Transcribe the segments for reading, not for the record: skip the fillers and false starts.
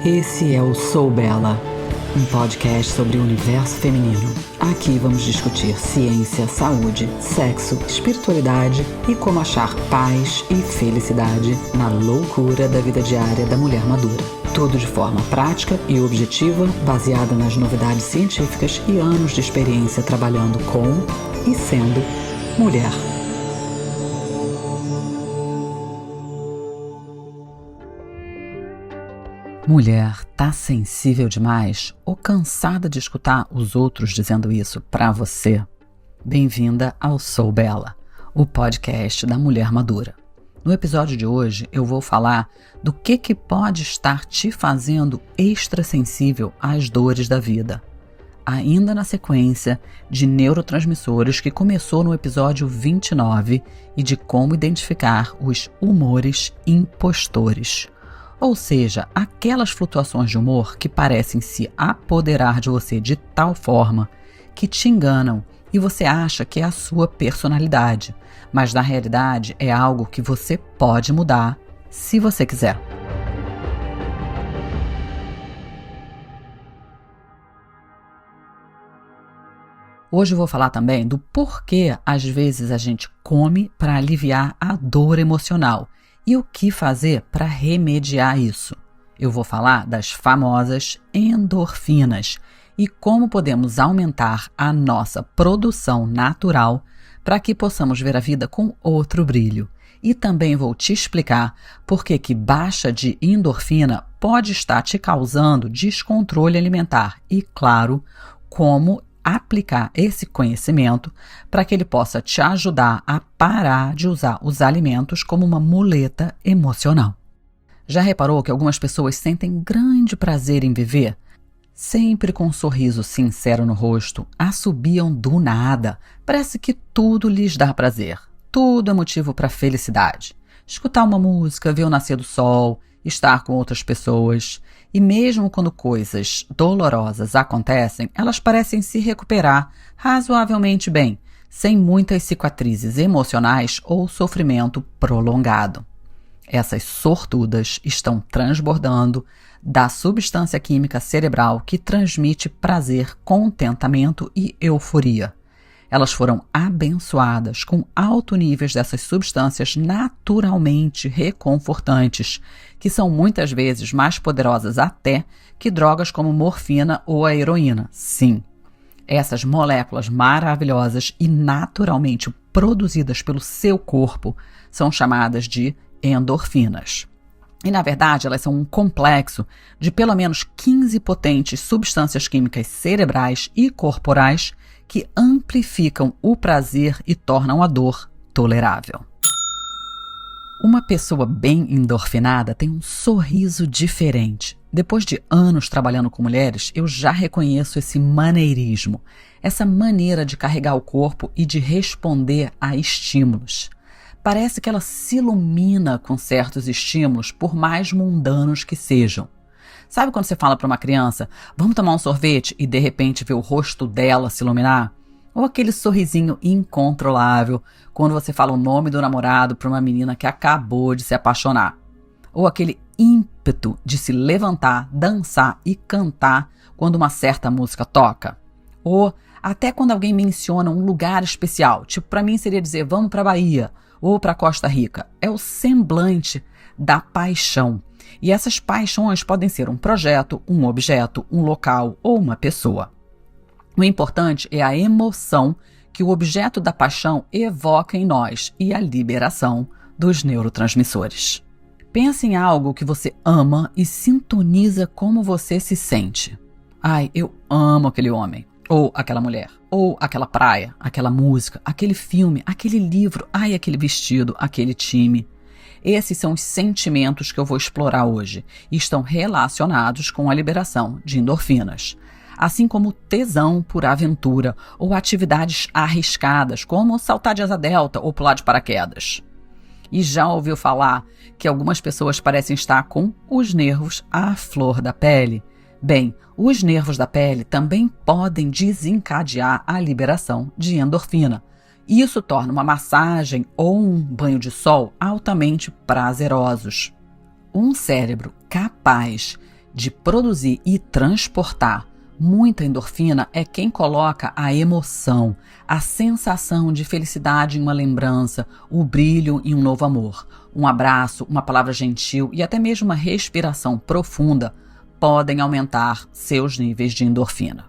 Esse é o Sou Bela, um podcast sobre o universo feminino. Aqui vamos discutir ciência, saúde, sexo, espiritualidade e como achar paz e felicidade na loucura da vida diária da mulher madura. Tudo de forma prática e objetiva, baseada nas novidades científicas e anos de experiência trabalhando com e sendo mulher. Mulher, tá sensível demais ou cansada de escutar os outros dizendo isso pra você? Bem-vinda ao Sou Bela, o podcast da mulher madura. No episódio de hoje eu vou falar do que pode estar te fazendo extrasensível às dores da vida. Ainda na sequência de neurotransmissores que começou no episódio 29 e de como identificar os humores impostores. Ou seja, aquelas flutuações de humor que parecem se apoderar de você de tal forma que te enganam e você acha que é a sua personalidade, mas na realidade é algo que você pode mudar se você quiser. Hoje eu vou falar também do porquê às vezes a gente come para aliviar a dor emocional. E o que fazer para remediar isso? Eu vou falar das famosas endorfinas e como podemos aumentar a nossa produção natural para que possamos ver a vida com outro brilho. E também vou te explicar por que baixa de endorfina pode estar te causando descontrole alimentar e, claro, como aplicar esse conhecimento para que ele possa te ajudar a parar de usar os alimentos como uma muleta emocional. Já reparou que algumas pessoas sentem grande prazer em viver? Sempre com um sorriso sincero no rosto, assobiam do nada. Parece que tudo lhes dá prazer. Tudo é motivo para felicidade. Escutar uma música, ver o nascer do sol, estar com outras pessoas. E mesmo quando coisas dolorosas acontecem, elas parecem se recuperar razoavelmente bem, sem muitas cicatrizes emocionais ou sofrimento prolongado. Essas sortudas estão transbordando da substância química cerebral que transmite prazer, contentamento e euforia. Elas foram abençoadas com altos níveis dessas substâncias naturalmente reconfortantes, que são muitas vezes mais poderosas até que drogas como morfina ou a heroína. Sim, essas moléculas maravilhosas e naturalmente produzidas pelo seu corpo são chamadas de endorfinas. E, na verdade, elas são um complexo de pelo menos 15 potentes substâncias químicas cerebrais e corporais que amplificam o prazer e tornam a dor tolerável. Uma pessoa bem endorfinada tem um sorriso diferente. Depois de anos trabalhando com mulheres, eu já reconheço esse maneirismo, essa maneira de carregar o corpo e de responder a estímulos. Parece que ela se ilumina com certos estímulos, por mais mundanos que sejam. Sabe quando você fala para uma criança, vamos tomar um sorvete, e de repente vê o rosto dela se iluminar? Ou aquele sorrisinho incontrolável quando você fala o nome do namorado para uma menina que acabou de se apaixonar? Ou aquele ímpeto de se levantar, dançar e cantar quando uma certa música toca? Ou até quando alguém menciona um lugar especial, tipo para mim seria dizer vamos para a Bahia ou para Costa Rica. É o semblante da paixão. E essas paixões podem ser um projeto, um objeto, um local ou uma pessoa. O importante é a emoção que o objeto da paixão evoca em nós e a liberação dos neurotransmissores. Pense em algo que você ama e sintoniza como você se sente. Ai, eu amo aquele homem, ou aquela mulher, ou aquela praia, aquela música, aquele filme, aquele livro, ai, aquele vestido, aquele time. Esses são os sentimentos que eu vou explorar hoje e estão relacionados com a liberação de endorfinas. Assim como tesão por aventura ou atividades arriscadas, como saltar de asa delta ou pular de paraquedas. E já ouviu falar que algumas pessoas parecem estar com os nervos à flor da pele? Bem, os nervos da pele também podem desencadear a liberação de endorfina. Isso torna uma massagem ou um banho de sol altamente prazerosos. Um cérebro capaz de produzir e transportar muita endorfina é quem coloca a emoção, a sensação de felicidade em uma lembrança, o brilho em um novo amor. Um abraço, uma palavra gentil e até mesmo uma respiração profunda podem aumentar seus níveis de endorfina.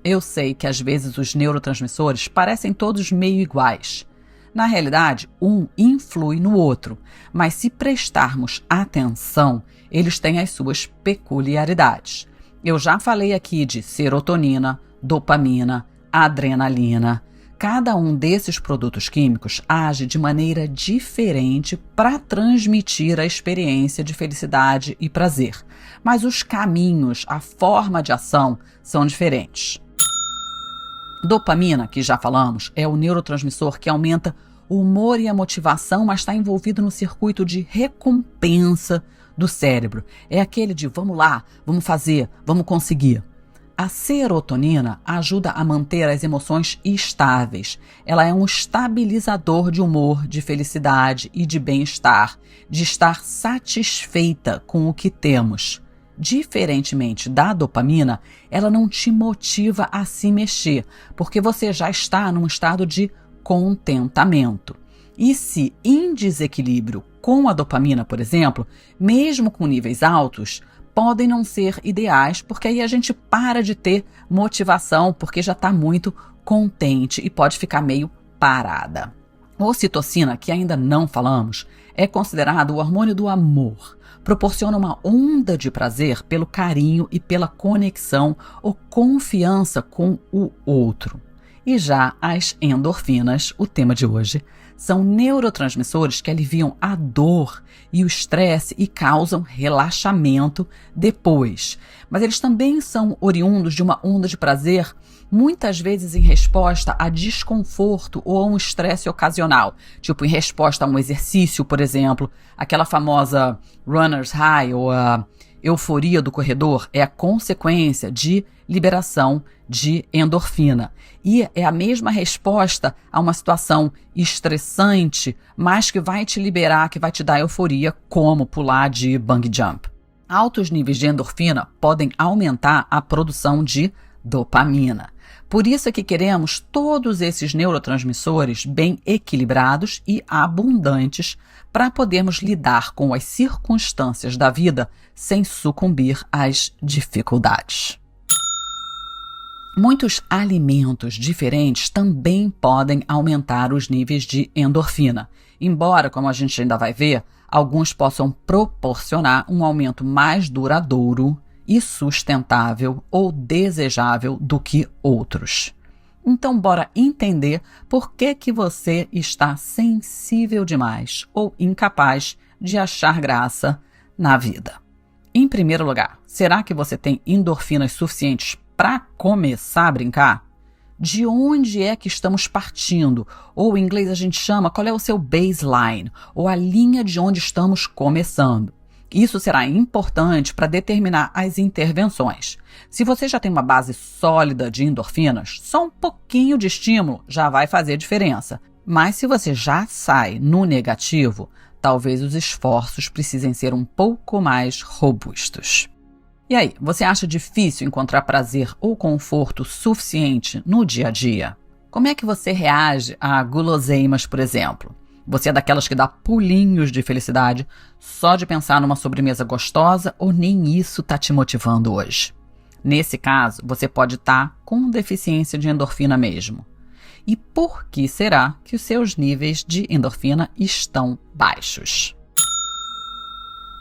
Eu sei que às vezes os neurotransmissores parecem todos meio iguais. Na realidade, um influi no outro, mas se prestarmos atenção, eles têm as suas peculiaridades. Eu já falei aqui de serotonina, dopamina, adrenalina. Cada um desses produtos químicos age de maneira diferente para transmitir a experiência de felicidade e prazer. Mas os caminhos, a forma de ação são diferentes. Dopamina, que já falamos, é o neurotransmissor que aumenta o humor e a motivação, mas está envolvido no circuito de recompensa do cérebro. É aquele de vamos lá, vamos fazer, vamos conseguir. A serotonina ajuda a manter as emoções estáveis. Ela é um estabilizador de humor, de felicidade e de bem-estar, de estar satisfeita com o que temos. Diferentemente da dopamina, ela não te motiva a se mexer, porque você já está num estado de contentamento. E se em desequilíbrio com a dopamina, por exemplo, mesmo com níveis altos, podem não ser ideais, porque aí a gente para de ter motivação, porque já está muito contente e pode ficar meio parada. Ocitocina, que ainda não falamos, é considerado o hormônio do amor. Proporciona uma onda de prazer pelo carinho e pela conexão ou confiança com o outro. E já as endorfinas, o tema de hoje, são neurotransmissores que aliviam a dor e o estresse e causam relaxamento depois. Mas eles também são oriundos de uma onda de prazer, muitas vezes em resposta a desconforto ou a um estresse ocasional, tipo em resposta a um exercício, por exemplo, aquela famosa runner's high ou a euforia do corredor é a consequência de liberação de endorfina. E é a mesma resposta a uma situação estressante, mas que vai te liberar, que vai te dar euforia, como pular de bungee jump. Altos níveis de endorfina podem aumentar a produção de dopamina. Por isso é que queremos todos esses neurotransmissores bem equilibrados e abundantes para podermos lidar com as circunstâncias da vida sem sucumbir às dificuldades. Muitos alimentos diferentes também podem aumentar os níveis de endorfina, embora, como a gente ainda vai ver, alguns possam proporcionar um aumento mais duradouro e sustentável ou desejável do que outros. Então, bora entender por que você está sensível demais ou incapaz de achar graça na vida. Em primeiro lugar, será que você tem endorfinas suficientes para começar a brincar? De onde é que estamos partindo? Ou em inglês a gente chama qual é o seu baseline, ou a linha de onde estamos começando. Isso será importante para determinar as intervenções. Se você já tem uma base sólida de endorfinas, só um pouquinho de estímulo já vai fazer diferença. Mas se você já sai no negativo, talvez os esforços precisem ser um pouco mais robustos. E aí, você acha difícil encontrar prazer ou conforto suficiente no dia a dia? Como é que você reage a guloseimas, por exemplo? Você é daquelas que dá pulinhos de felicidade só de pensar numa sobremesa gostosa ou nem isso está te motivando hoje? Nesse caso, você pode estar com deficiência de endorfina mesmo. E por que será que os seus níveis de endorfina estão baixos?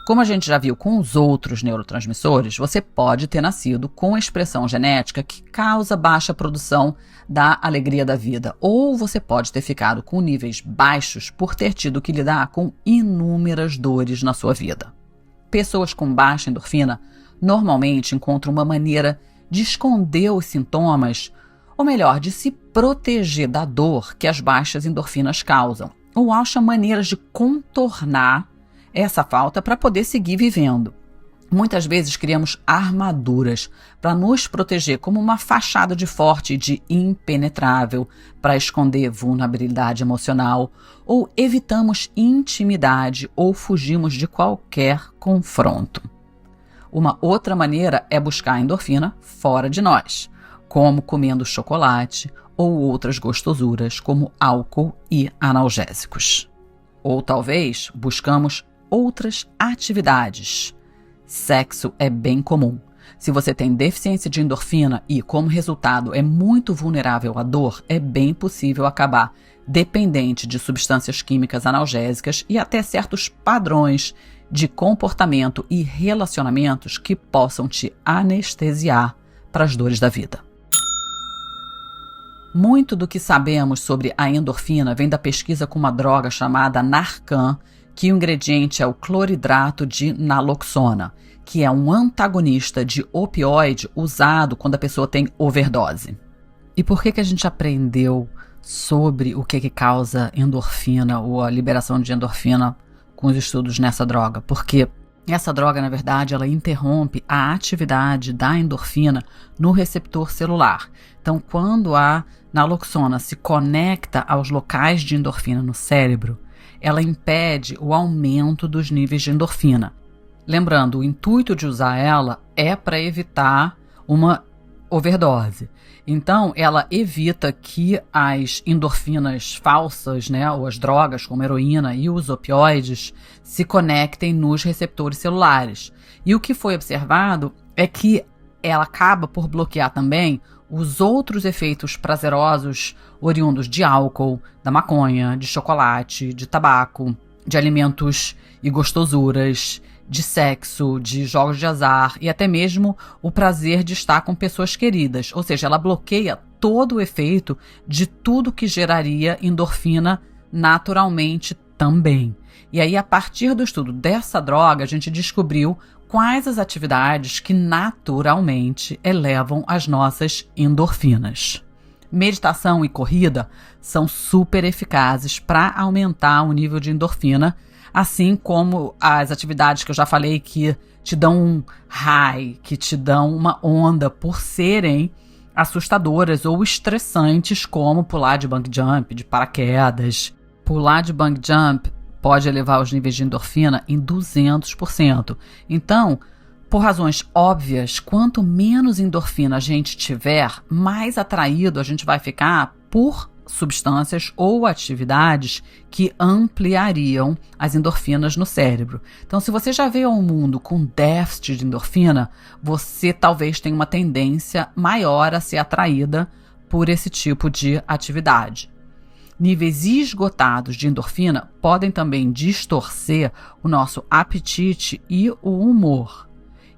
Como a gente já viu com os outros neurotransmissores, você pode ter nascido com a expressão genética que causa baixa produção da alegria da vida, ou você pode ter ficado com níveis baixos por ter tido que lidar com inúmeras dores na sua vida. Pessoas com baixa endorfina normalmente encontram uma maneira de esconder os sintomas, ou melhor, de se proteger da dor que as baixas endorfinas causam, ou acham maneiras de contornar essa falta para poder seguir vivendo. Muitas vezes criamos armaduras para nos proteger como uma fachada de forte e de impenetrável para esconder vulnerabilidade emocional, ou evitamos intimidade ou fugimos de qualquer confronto. Uma outra maneira é buscar a endorfina fora de nós, como comendo chocolate ou outras gostosuras como álcool e analgésicos. Ou talvez buscamos outras atividades. Sexo é bem comum. Se você tem deficiência de endorfina e, como resultado, é muito vulnerável à dor, é bem possível acabar dependente de substâncias químicas analgésicas e até certos padrões de comportamento e relacionamentos que possam te anestesiar para as dores da vida. Muito do que sabemos sobre a endorfina vem da pesquisa com uma droga chamada Narcan, que o ingrediente é o cloridrato de naloxona, que é um antagonista de opioide usado quando a pessoa tem overdose. E por que a gente aprendeu sobre o que causa endorfina ou a liberação de endorfina com os estudos nessa droga? Porque essa droga, na verdade, ela interrompe a atividade da endorfina no receptor celular. Então, quando a naloxona se conecta aos locais de endorfina no cérebro, ela impede o aumento dos níveis de endorfina. Lembrando, o intuito de usar ela é para evitar uma overdose. Então, ela evita que as endorfinas falsas, ou as drogas como a heroína e os opioides, se conectem nos receptores celulares. E o que foi observado é que ela acaba por bloquear também os outros efeitos prazerosos oriundos de álcool, da maconha, de chocolate, de tabaco, de alimentos e gostosuras, de sexo, de jogos de azar e até mesmo o prazer de estar com pessoas queridas. Ou seja, ela bloqueia todo o efeito de tudo que geraria endorfina naturalmente também. E aí, a partir do estudo dessa droga, a gente descobriu quais as atividades que naturalmente elevam as nossas endorfinas. Meditação e corrida são super eficazes para aumentar o nível de endorfina, assim como as atividades que eu já falei que te dão um high, que te dão uma onda por serem assustadoras ou estressantes, como pular de bungee jump, de paraquedas. Pular de bungee jump pode elevar os níveis de endorfina em 200%. Então, por razões óbvias, quanto menos endorfina a gente tiver, mais atraído a gente vai ficar por substâncias ou atividades que ampliariam as endorfinas no cérebro. Então, se você já veio ao mundo com déficit de endorfina, você talvez tenha uma tendência maior a ser atraída por esse tipo de atividade. Níveis esgotados de endorfina podem também distorcer o nosso apetite e o humor.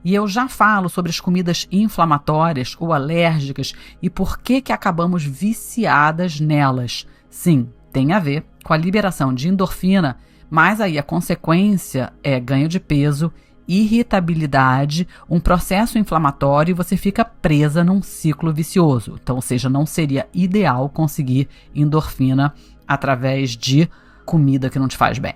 E eu já falo sobre as comidas inflamatórias ou alérgicas e por que acabamos viciadas nelas. Sim, tem a ver com a liberação de endorfina, mas aí a consequência é ganho de peso, irritabilidade, um processo inflamatório e você fica presa num ciclo vicioso. Então, ou seja, não seria ideal conseguir endorfina através de comida que não te faz bem.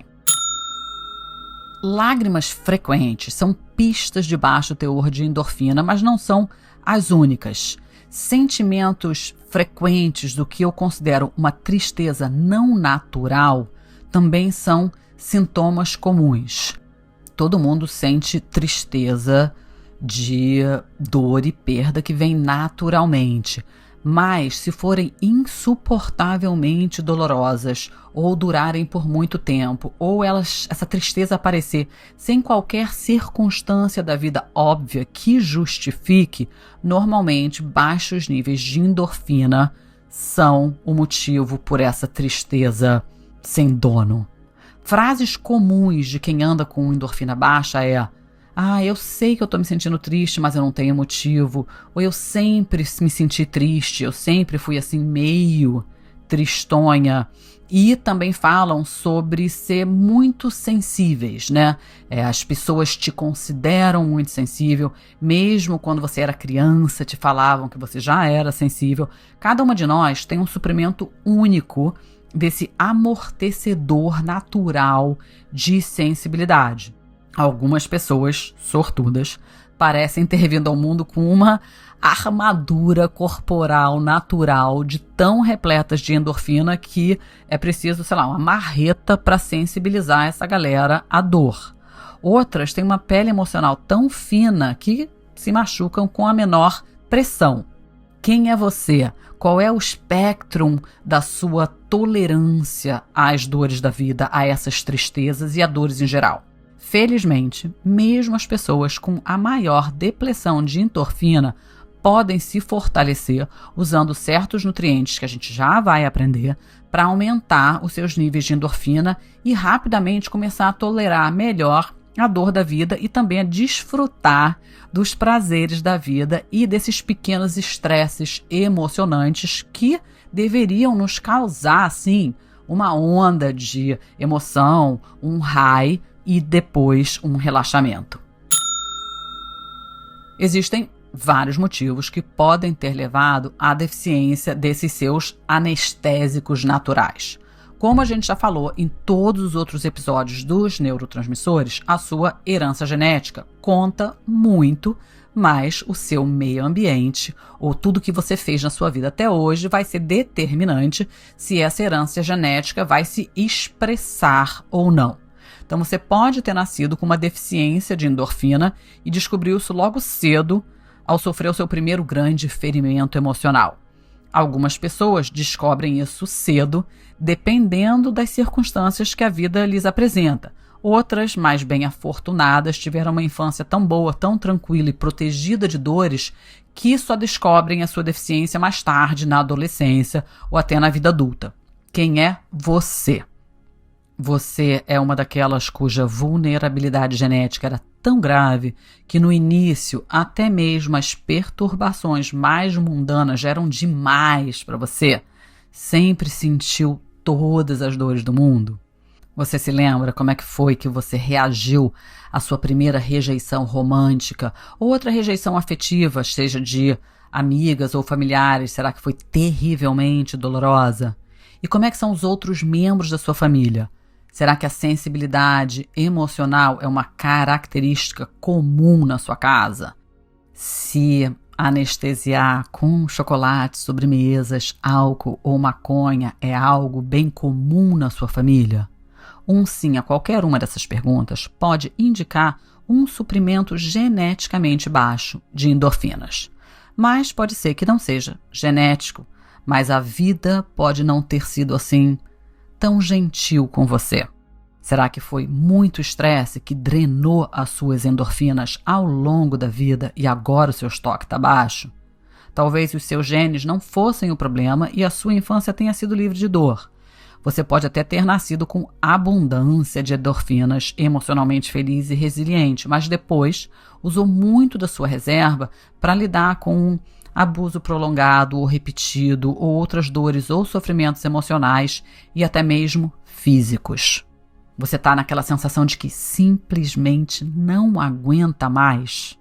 Lágrimas frequentes são pistas de baixo teor de endorfina, mas não são as únicas. Sentimentos frequentes do que eu considero uma tristeza não natural também são sintomas comuns. Todo mundo sente tristeza de dor e perda que vem naturalmente. Mas, se forem insuportavelmente dolorosas ou durarem por muito tempo, ou essa tristeza aparecer sem qualquer circunstância da vida óbvia que justifique, normalmente baixos níveis de endorfina são o motivo por essa tristeza sem dono. Frases comuns de quem anda com endorfina baixa é: eu sei que eu tô me sentindo triste, mas eu não tenho motivo. Ou eu sempre me senti triste, eu sempre fui assim meio tristonha. E também falam sobre ser muito sensíveis, as pessoas te consideram muito sensível, mesmo quando você era criança, te falavam que você já era sensível. Cada uma de nós tem um suprimento único desse amortecedor natural de sensibilidade. Algumas pessoas sortudas parecem ter vindo ao mundo com uma armadura corporal natural de tão repletas de endorfina que é preciso, uma marreta para sensibilizar essa galera à dor. Outras têm uma pele emocional tão fina que se machucam com a menor pressão. Quem é você? Qual é o espectro da sua tolerância às dores da vida, a essas tristezas e a dores em geral? Felizmente, mesmo as pessoas com a maior depressão de endorfina podem se fortalecer usando certos nutrientes que a gente já vai aprender para aumentar os seus níveis de endorfina e rapidamente começar a tolerar melhor a dor da vida e também a desfrutar dos prazeres da vida e desses pequenos estresses emocionantes que deveriam nos causar, assim, uma onda de emoção, um high e depois um relaxamento. Existem vários motivos que podem ter levado à deficiência desses seus anestésicos naturais. Como a gente já falou em todos os outros episódios dos neurotransmissores, a sua herança genética conta muito, mas o seu meio ambiente ou tudo que você fez na sua vida até hoje vai ser determinante se essa herança genética vai se expressar ou não. Então você pode ter nascido com uma deficiência de endorfina e descobriu isso logo cedo ao sofrer o seu primeiro grande ferimento emocional. Algumas pessoas descobrem isso cedo, dependendo das circunstâncias que a vida lhes apresenta. Outras, mais bem afortunadas, tiveram uma infância tão boa, tão tranquila e protegida de dores que só descobrem a sua deficiência mais tarde, na adolescência ou até na vida adulta. Quem é você? Você é uma daquelas cuja vulnerabilidade genética era tão grave que no início até mesmo as perturbações mais mundanas já eram demais para você? Sempre sentiu todas as dores do mundo? Você se lembra como é que foi que você reagiu à sua primeira rejeição romântica ou outra rejeição afetiva, seja de amigas ou familiares? Será que foi terrivelmente dolorosa? E como é que são os outros membros da sua família? Será que a sensibilidade emocional é uma característica comum na sua casa? Se anestesiar com chocolate, sobremesas, álcool ou maconha é algo bem comum na sua família? Um sim a qualquer uma dessas perguntas pode indicar um suprimento geneticamente baixo de endorfinas. Mas pode ser que não seja genético, mas a vida pode não ter sido assim tão gentil com você. Será que foi muito estresse que drenou as suas endorfinas ao longo da vida e agora o seu estoque está baixo? Talvez os seus genes não fossem o problema e a sua infância tenha sido livre de dor. Você pode até ter nascido com abundância de endorfinas, emocionalmente feliz e resiliente, mas depois usou muito da sua reserva para lidar com abuso prolongado ou repetido, ou outras dores ou sofrimentos emocionais e até mesmo físicos. Você está naquela sensação de que simplesmente não aguenta mais?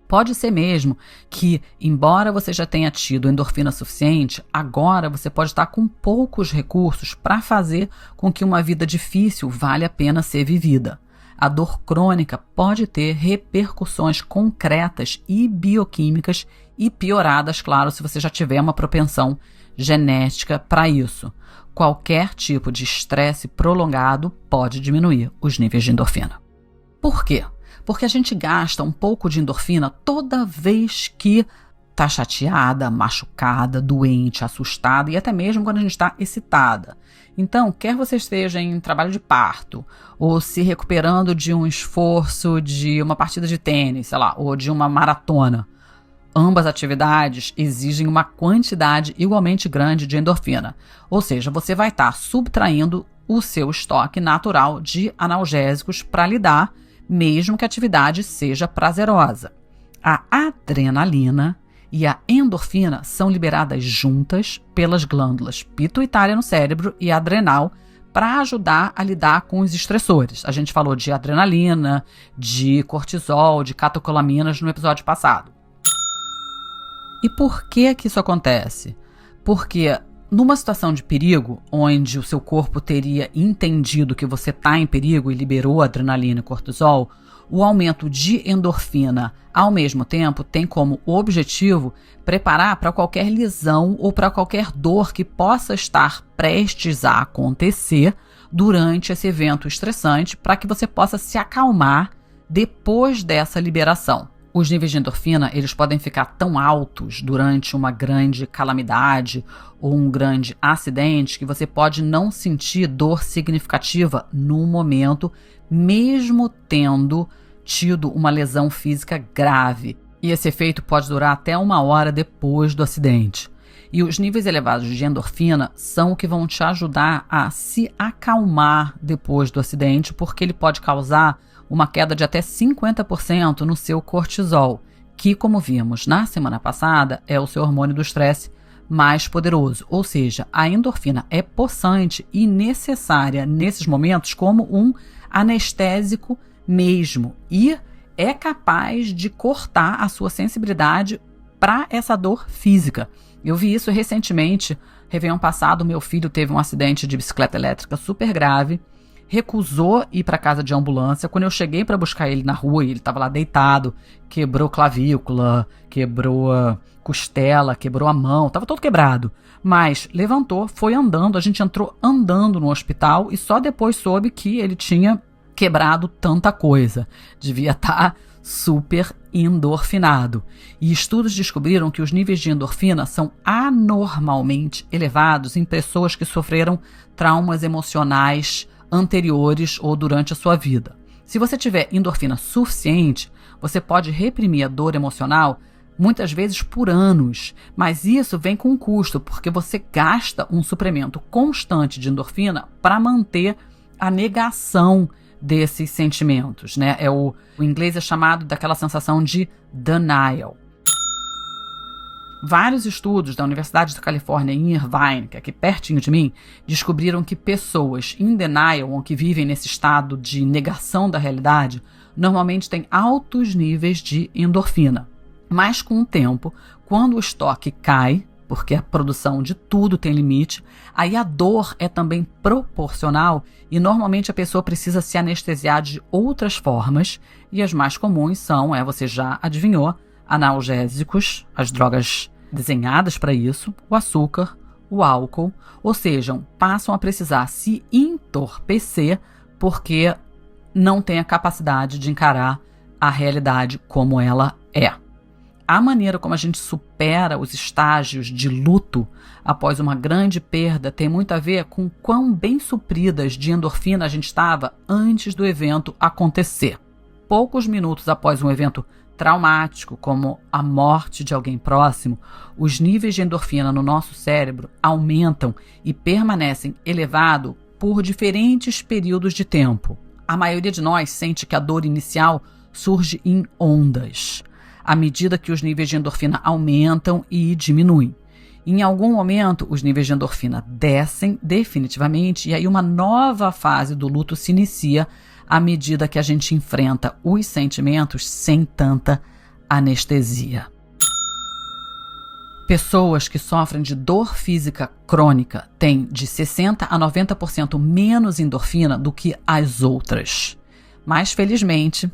Pode ser mesmo que, embora você já tenha tido endorfina suficiente, agora você pode estar com poucos recursos para fazer com que uma vida difícil valha a pena ser vivida. A dor crônica pode ter repercussões concretas e bioquímicas e pioradas, claro, se você já tiver uma propensão genética para isso. Qualquer tipo de estresse prolongado pode diminuir os níveis de endorfina. Por quê? Porque a gente gasta um pouco de endorfina toda vez que está chateada, machucada, doente, assustada e até mesmo quando a gente está excitada. Então, quer você esteja em trabalho de parto ou se recuperando de um esforço de uma partida de tênis, sei lá, ou de uma maratona, ambas atividades exigem uma quantidade igualmente grande de endorfina. Ou seja, você vai estar subtraindo o seu estoque natural de analgésicos para lidar, mesmo que a atividade seja prazerosa. A adrenalina e a endorfina são liberadas juntas pelas glândulas pituitária no cérebro e adrenal para ajudar a lidar com os estressores. A gente falou de adrenalina, de cortisol, de catecolaminas no episódio passado. E por que isso acontece? Porque numa situação de perigo, onde o seu corpo teria entendido que você está em perigo e liberou adrenalina e cortisol, o aumento de endorfina, ao mesmo tempo, tem como objetivo preparar para qualquer lesão ou para qualquer dor que possa estar prestes a acontecer durante esse evento estressante para que você possa se acalmar depois dessa liberação. Os níveis de endorfina, eles podem ficar tão altos durante uma grande calamidade ou um grande acidente que você pode não sentir dor significativa no momento, mesmo tendo tido uma lesão física grave. E esse efeito pode durar até 1 hora depois do acidente. E os níveis elevados de endorfina são o que vão te ajudar a se acalmar depois do acidente, porque ele pode causar uma queda de até 50% no seu cortisol, que, como vimos na semana passada, é o seu hormônio do estresse mais poderoso. Ou seja, a endorfina é possante e necessária nesses momentos como um anestésico mesmo, e é capaz de cortar a sua sensibilidade para essa dor física. Eu vi isso recentemente, Réveillon passado, meu filho teve um acidente de bicicleta elétrica super grave, recusou ir para casa de ambulância. Quando eu cheguei para buscar ele na rua, ele estava lá deitado, quebrou clavícula, quebrou a costela, quebrou a mão, estava todo quebrado. Mas levantou, foi andando, a gente entrou andando no hospital e só depois soube que ele tinha quebrado tanta coisa. Devia estar super endorfinado. E estudos descobriram que os níveis de endorfina são anormalmente elevados em pessoas que sofreram traumas emocionais anteriores ou durante a sua vida. Se você tiver endorfina suficiente, você pode reprimir a dor emocional muitas vezes por anos, mas isso vem com um custo, porque você gasta um suplemento constante de endorfina para manter a negação desses sentimentos, né? O inglês é chamado daquela sensação de denial. Vários estudos da Universidade da Califórnia em Irvine, que é aqui pertinho de mim, descobriram que pessoas em denial, ou que vivem nesse estado de negação da realidade, normalmente têm altos níveis de endorfina. Mas com o tempo, quando o estoque cai, porque a produção de tudo tem limite, aí a dor é também proporcional e normalmente a pessoa precisa se anestesiar de outras formas, e as mais comuns são, você já adivinhou, analgésicos, as drogas desenhadas para isso, o açúcar, o álcool, ou seja, passam a precisar se entorpecer porque não têm a capacidade de encarar a realidade como ela é. A maneira como a gente supera os estágios de luto após uma grande perda tem muito a ver com quão bem supridas de endorfina a gente estava antes do evento acontecer. Poucos minutos após um evento traumático, como a morte de alguém próximo, os níveis de endorfina no nosso cérebro aumentam e permanecem elevados por diferentes períodos de tempo. A maioria de nós sente que a dor inicial surge em ondas, à medida que os níveis de endorfina aumentam e diminuem. Em algum momento, os níveis de endorfina descem definitivamente e aí uma nova fase do luto se inicia à medida que a gente enfrenta os sentimentos sem tanta anestesia. Pessoas que sofrem de dor física crônica têm de 60% a 90% menos endorfina do que as outras. Mas, felizmente,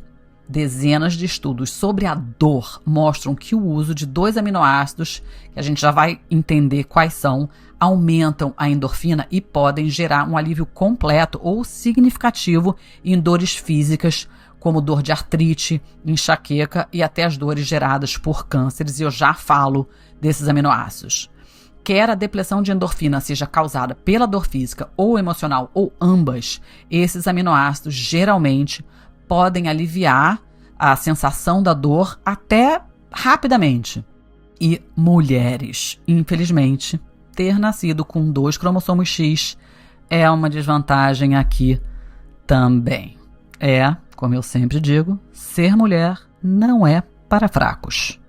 dezenas de estudos sobre a dor mostram que o uso de 2 aminoácidos, que a gente já vai entender quais são, aumentam a endorfina e podem gerar um alívio completo ou significativo em dores físicas, como dor de artrite, enxaqueca e até as dores geradas por cânceres, e eu já falo desses aminoácidos. Quer a depressão de endorfina seja causada pela dor física ou emocional ou ambas, esses aminoácidos geralmente podem aliviar a sensação da dor até rapidamente. E mulheres, infelizmente, ter nascido com 2 cromossomos X é uma desvantagem aqui também. Como eu sempre digo, ser mulher não é para fracos.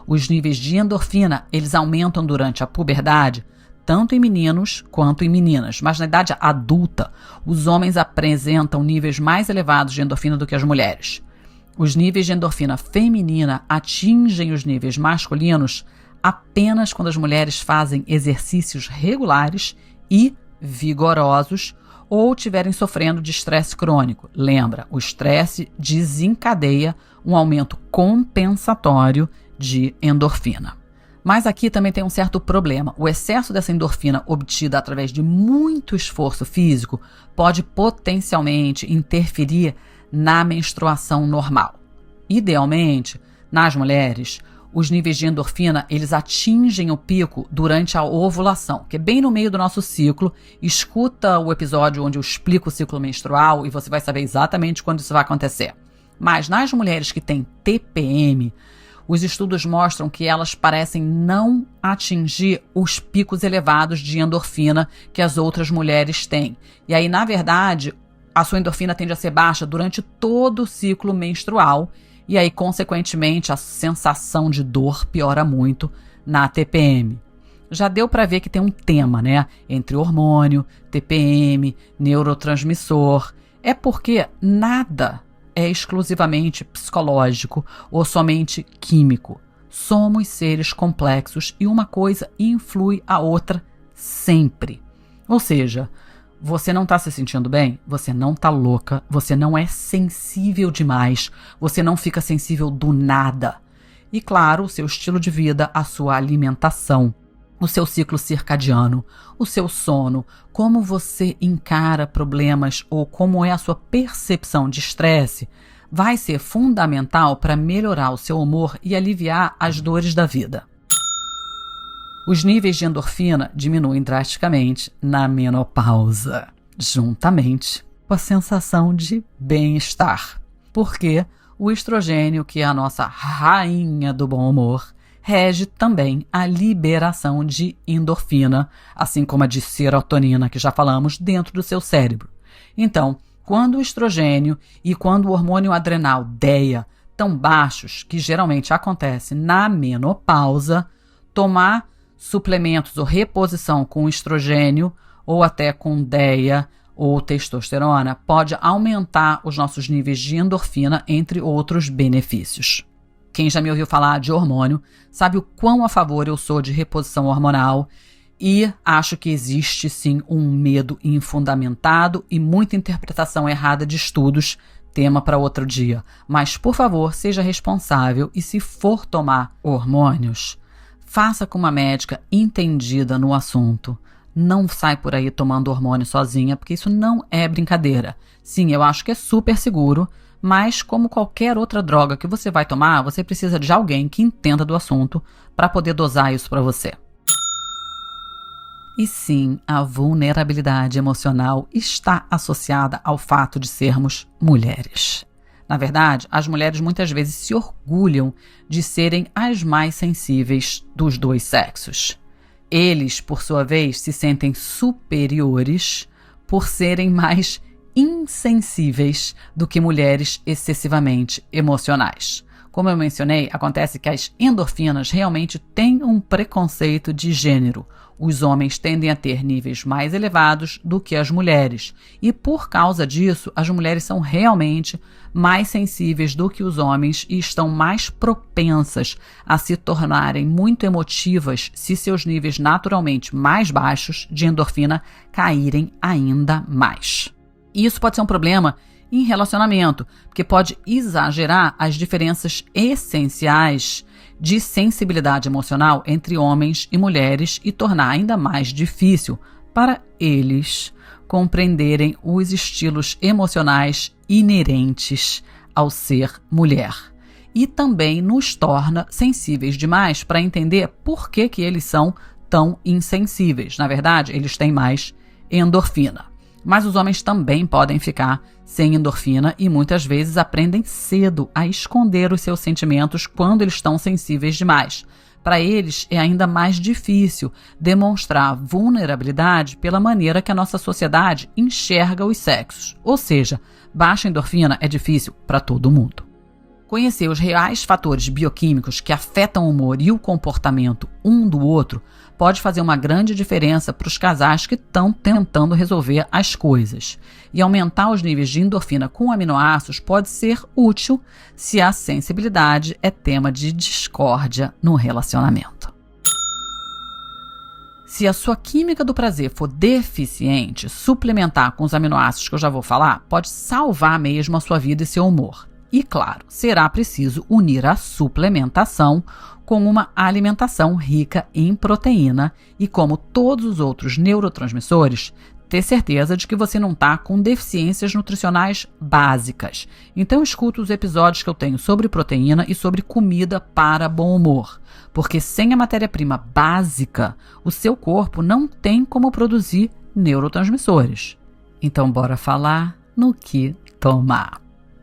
Os níveis de endorfina, eles aumentam durante a puberdade, tanto em meninos quanto em meninas, mas na idade adulta, os homens apresentam níveis mais elevados de endorfina do que as mulheres. Os níveis de endorfina feminina atingem os níveis masculinos apenas quando as mulheres fazem exercícios regulares e vigorosos ou estiverem sofrendo de estresse crônico. Lembra, o estresse desencadeia um aumento compensatório de endorfina. Mas aqui também tem um certo problema. O excesso dessa endorfina obtida através de muito esforço físico pode potencialmente interferir na menstruação normal. Idealmente, nas mulheres, os níveis de endorfina eles atingem o pico durante a ovulação, que é bem no meio do nosso ciclo. Escuta o episódio onde eu explico o ciclo menstrual e você vai saber exatamente quando isso vai acontecer. Mas nas mulheres que têm TPM, os estudos mostram que elas parecem não atingir os picos elevados de endorfina que as outras mulheres têm. E aí, na verdade, a sua endorfina tende a ser baixa durante todo o ciclo menstrual. E aí, consequentemente, a sensação de dor piora muito na TPM. Já deu para ver que tem um tema, né? Entre hormônio, TPM, neurotransmissor. É porque nada é exclusivamente psicológico ou somente químico. Somos seres complexos e uma coisa influi a outra sempre. Ou seja, você não está se sentindo bem? Você não está louca, você não é sensível demais, você não fica sensível do nada. E claro, o seu estilo de vida, a sua alimentação, o seu ciclo circadiano, o seu sono, como você encara problemas ou como é a sua percepção de estresse, vai ser fundamental para melhorar o seu humor e aliviar as dores da vida. Os níveis de endorfina diminuem drasticamente na menopausa, juntamente com a sensação de bem-estar. Porque o estrogênio, que é a nossa rainha do bom humor, rege também a liberação de endorfina, assim como a de serotonina, que já falamos, dentro do seu cérebro. Então, quando o estrogênio e quando o hormônio adrenal DEA estão baixos, que geralmente acontece na menopausa, tomar suplementos ou reposição com estrogênio ou até com DEA ou testosterona pode aumentar os nossos níveis de endorfina, entre outros benefícios. Quem já me ouviu falar de hormônio sabe o quão a favor eu sou de reposição hormonal e acho que existe sim um medo infundamentado e muita interpretação errada de estudos, tema para outro dia. Mas, por favor, seja responsável e se for tomar hormônios, faça com uma médica entendida no assunto. Não sai por aí tomando hormônio sozinha, porque isso não é brincadeira. Sim, eu acho que é super seguro, mas como qualquer outra droga que você vai tomar, você precisa de alguém que entenda do assunto para poder dosar isso para você. E sim, a vulnerabilidade emocional está associada ao fato de sermos mulheres. Na verdade, as mulheres muitas vezes se orgulham de serem as mais sensíveis dos dois sexos. Eles, por sua vez, se sentem superiores por serem mais insensíveis do que mulheres excessivamente emocionais. Como eu mencionei, acontece que as endorfinas realmente têm um preconceito de gênero. Os homens tendem a ter níveis mais elevados do que as mulheres. E por causa disso, as mulheres são realmente mais sensíveis do que os homens e estão mais propensas a se tornarem muito emotivas se seus níveis naturalmente mais baixos de endorfina caírem ainda mais. E isso pode ser um problema em relacionamento, porque pode exagerar as diferenças essenciais de sensibilidade emocional entre homens e mulheres e tornar ainda mais difícil para eles compreenderem os estilos emocionais inerentes ao ser mulher. E também nos torna sensíveis demais para entender por que eles são tão insensíveis. Na verdade, eles têm mais endorfina. Mas os homens também podem ficar sem endorfina e muitas vezes aprendem cedo a esconder os seus sentimentos quando eles estão sensíveis demais. Para eles é ainda mais difícil demonstrar vulnerabilidade pela maneira que a nossa sociedade enxerga os sexos. Ou seja, baixa endorfina é difícil para todo mundo. Conhecer os reais fatores bioquímicos que afetam o humor e o comportamento um do outro pode fazer uma grande diferença para os casais que estão tentando resolver as coisas. E aumentar os níveis de endorfina com aminoácidos pode ser útil se a sensibilidade é tema de discórdia no relacionamento. Se a sua química do prazer for deficiente, suplementar com os aminoácidos que eu já vou falar pode salvar mesmo a sua vida e seu humor. E, claro, será preciso unir a suplementação com uma alimentação rica em proteína e, como todos os outros neurotransmissores, ter certeza de que você não está com deficiências nutricionais básicas. Então, escuta os episódios que eu tenho sobre proteína e sobre comida para bom humor, porque sem a matéria-prima básica, o seu corpo não tem como produzir neurotransmissores. Então, bora falar no que tomar.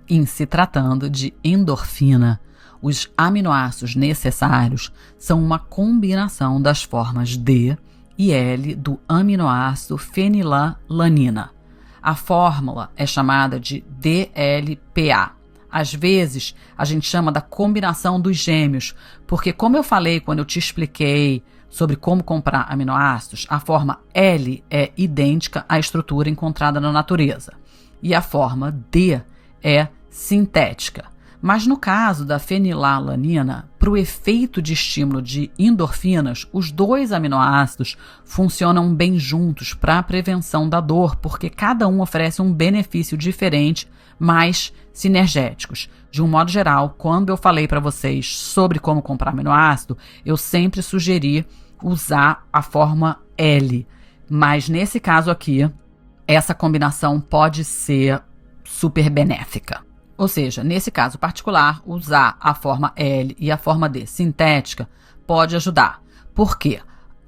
Em se tratando de endorfina, os aminoácidos necessários são uma combinação das formas D e L do aminoácido fenilalanina. A fórmula é chamada de DLPA. Às vezes, a gente chama da combinação dos gêmeos, porque como eu falei quando eu te expliquei sobre como comprar aminoácidos, a forma L é idêntica à estrutura encontrada na natureza e a forma D é sintética. Mas no caso da fenilalanina, para o efeito de estímulo de endorfinas, os dois aminoácidos funcionam bem juntos para a prevenção da dor, porque cada um oferece um benefício diferente, mais sinergéticos. De um modo geral, quando eu falei para vocês sobre como comprar aminoácido, eu sempre sugeri usar a forma L. Mas nesse caso aqui, essa combinação pode ser super benéfica. Ou seja, nesse caso particular, usar a forma L e a forma D sintética pode ajudar. Por quê?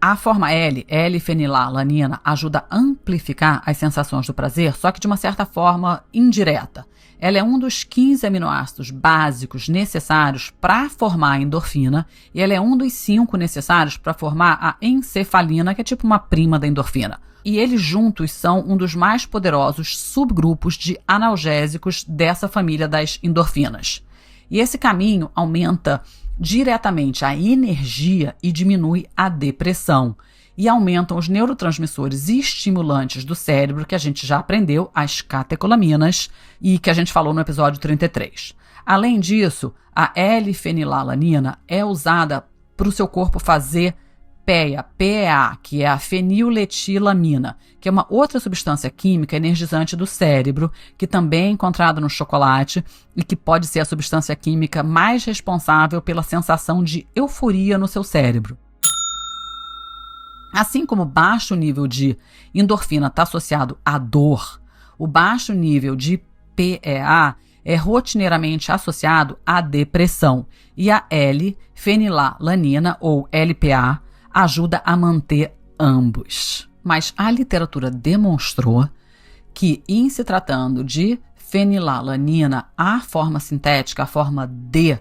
A forma L-fenilalanina, ajuda a amplificar as sensações do prazer, só que de uma certa forma indireta. Ela é um dos 15 aminoácidos básicos necessários para formar a endorfina e ela é um dos 5 necessários para formar a encefalina, que é tipo uma prima da endorfina. E eles juntos são um dos mais poderosos subgrupos de analgésicos dessa família das endorfinas. E esse caminho aumenta diretamente a energia e diminui a depressão. E aumentam os neurotransmissores estimulantes do cérebro, que a gente já aprendeu, as catecolaminas, e que a gente falou no episódio 33. Além disso, a L-fenilalanina é usada para o seu corpo fazer PEA, que é a feniletilamina, que é uma outra substância química energizante do cérebro, que também é encontrada no chocolate e que pode ser a substância química mais responsável pela sensação de euforia no seu cérebro. Assim como o baixo nível de endorfina está associado à dor, o baixo nível de PEA é rotineiramente associado à depressão e a L-fenilalanina, ou LPA, ajuda a manter ambos. Mas a literatura demonstrou que, em se tratando de fenilalanina, a forma sintética, a forma D,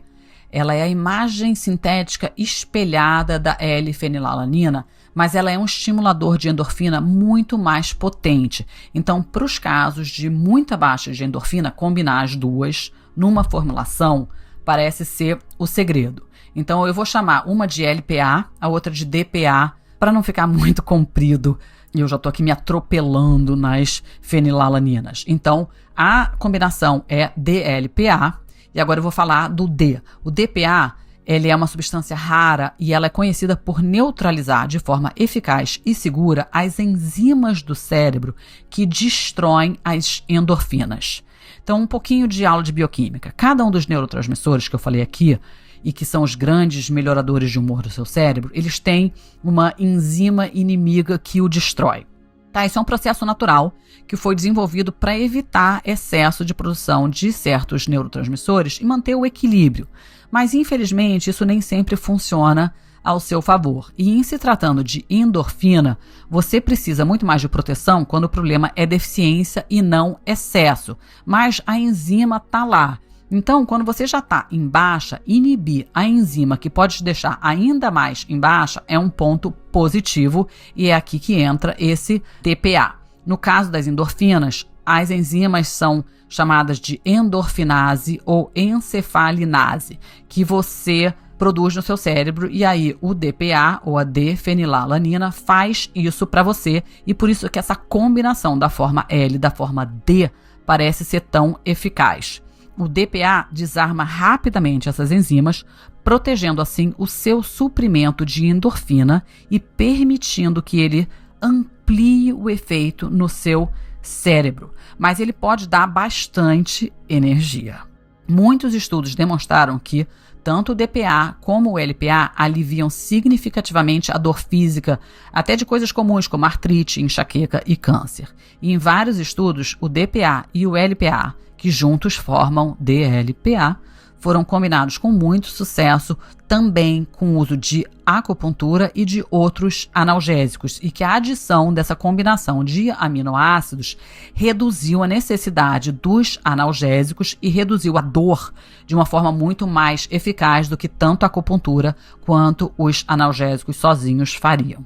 ela é a imagem sintética espelhada da L-fenilalanina, mas ela é um estimulador de endorfina muito mais potente. Então, para os casos de muita baixa de endorfina, combinar as duas numa formulação parece ser o segredo. Então, eu vou chamar uma de LPA, a outra de DPA, para não ficar muito comprido. E eu já estou aqui me atropelando nas fenilalaninas. Então, a combinação é DLPA. E agora eu vou falar do D. O DPA, ele é uma substância rara e ela é conhecida por neutralizar de forma eficaz e segura as enzimas do cérebro que destroem as endorfinas. Então, um pouquinho de aula de bioquímica. Cada um dos neurotransmissores que eu falei aqui, e que são os grandes melhoradores de humor do seu cérebro, eles têm uma enzima inimiga que o destrói. Tá? Isso é um processo natural que foi desenvolvido para evitar excesso de produção de certos neurotransmissores e manter o equilíbrio. Mas, infelizmente, isso nem sempre funciona ao seu favor. E em se tratando de endorfina, você precisa muito mais de proteção quando o problema é deficiência e não excesso. Mas a enzima está lá. Então, quando você já está em baixa, inibir a enzima que pode te deixar ainda mais em baixa é um ponto positivo e é aqui que entra esse TPA. No caso das endorfinas, as enzimas são chamadas de endorfinase ou encefalinase, que você produz no seu cérebro e aí o DPA ou a D-fenilalanina faz isso para você e por isso que essa combinação da forma L e da forma D parece ser tão eficaz. O DPA desarma rapidamente essas enzimas, protegendo assim o seu suprimento de endorfina e permitindo que ele amplie o efeito no seu cérebro. Mas ele pode dar bastante energia. Muitos estudos demonstraram que tanto o DPA como o LPA aliviam significativamente a dor física, até de coisas comuns como artrite, enxaqueca e câncer. E em vários estudos, o DPA e o LPA, que juntos formam DLPA, foram combinados com muito sucesso também com o uso de acupuntura e de outros analgésicos, e que a adição dessa combinação de aminoácidos reduziu a necessidade dos analgésicos e reduziu a dor de uma forma muito mais eficaz do que tanto a acupuntura quanto os analgésicos sozinhos fariam.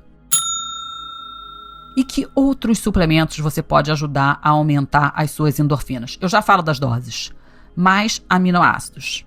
E que outros suplementos você pode ajudar a aumentar as suas endorfinas? Eu já falo das doses. Mais aminoácidos.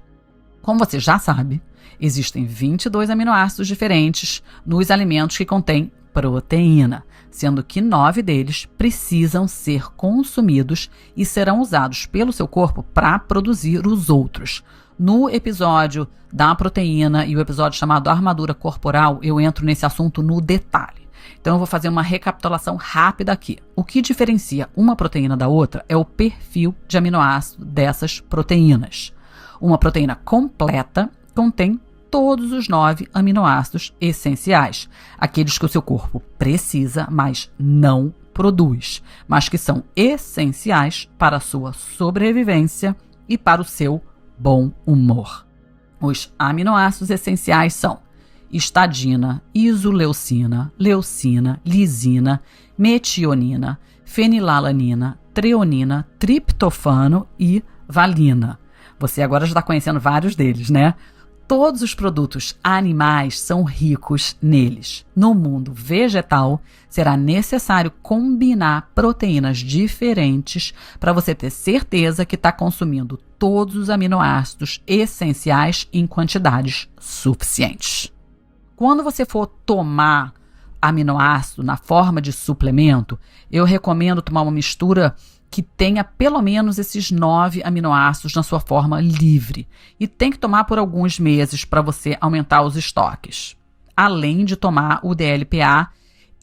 Como você já sabe, existem 22 aminoácidos diferentes nos alimentos que contêm proteína, sendo que 9 deles precisam ser consumidos e serão usados pelo seu corpo para produzir os outros. No episódio da proteína e o episódio chamado Armadura Corporal, eu entro nesse assunto no detalhe. Então eu vou fazer uma recapitulação rápida aqui. O que diferencia uma proteína da outra é o perfil de aminoácido dessas proteínas. Uma proteína completa contém todos os 9 aminoácidos essenciais, aqueles que o seu corpo precisa, mas não produz, mas que são essenciais para a sua sobrevivência e para o seu bom humor. Os aminoácidos essenciais são histidina, isoleucina, leucina, lisina, metionina, fenilalanina, treonina, triptofano e valina. Você agora já está conhecendo vários deles, né? Todos os produtos animais são ricos neles. No mundo vegetal, será necessário combinar proteínas diferentes para você ter certeza que está consumindo todos os aminoácidos essenciais em quantidades suficientes. Quando você for tomar aminoácido na forma de suplemento, eu recomendo tomar uma mistura que tenha pelo menos esses 9 aminoácidos na sua forma livre. E tem que tomar por alguns meses para você aumentar os estoques. Além de tomar o DLPA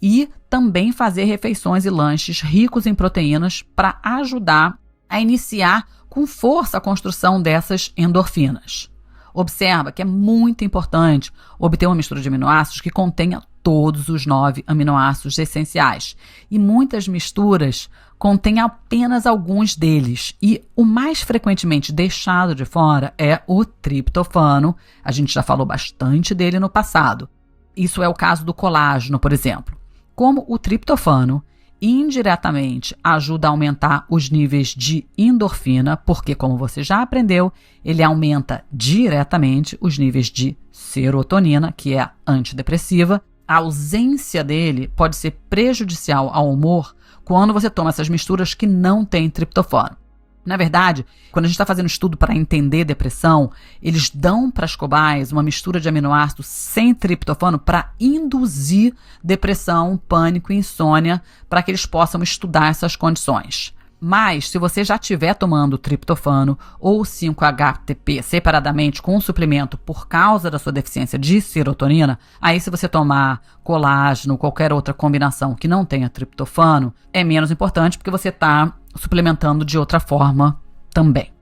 e também fazer refeições e lanches ricos em proteínas para ajudar a iniciar com força a construção dessas endorfinas. Observa que é muito importante obter uma mistura de aminoácidos que contenha todos os 9 aminoácidos essenciais. E muitas misturas contêm apenas alguns deles. E o mais frequentemente deixado de fora é o triptofano. A gente já falou bastante dele no passado. Isso é o caso do colágeno, por exemplo. Como o triptofano indiretamente ajuda a aumentar os níveis de endorfina, porque, como você já aprendeu, ele aumenta diretamente os níveis de serotonina, que é antidepressiva. A ausência dele pode ser prejudicial ao humor quando você toma essas misturas que não têm triptofano. Na verdade, quando a gente está fazendo estudo para entender depressão, eles dão para as cobaias uma mistura de aminoácidos sem triptofano para induzir depressão, pânico e insônia, para que eles possam estudar essas condições. Mas, se você já estiver tomando triptofano ou 5-HTP separadamente com um suplemento por causa da sua deficiência de serotonina, aí se você tomar colágeno ou qualquer outra combinação que não tenha triptofano, é menos importante porque você está suplementando de outra forma também.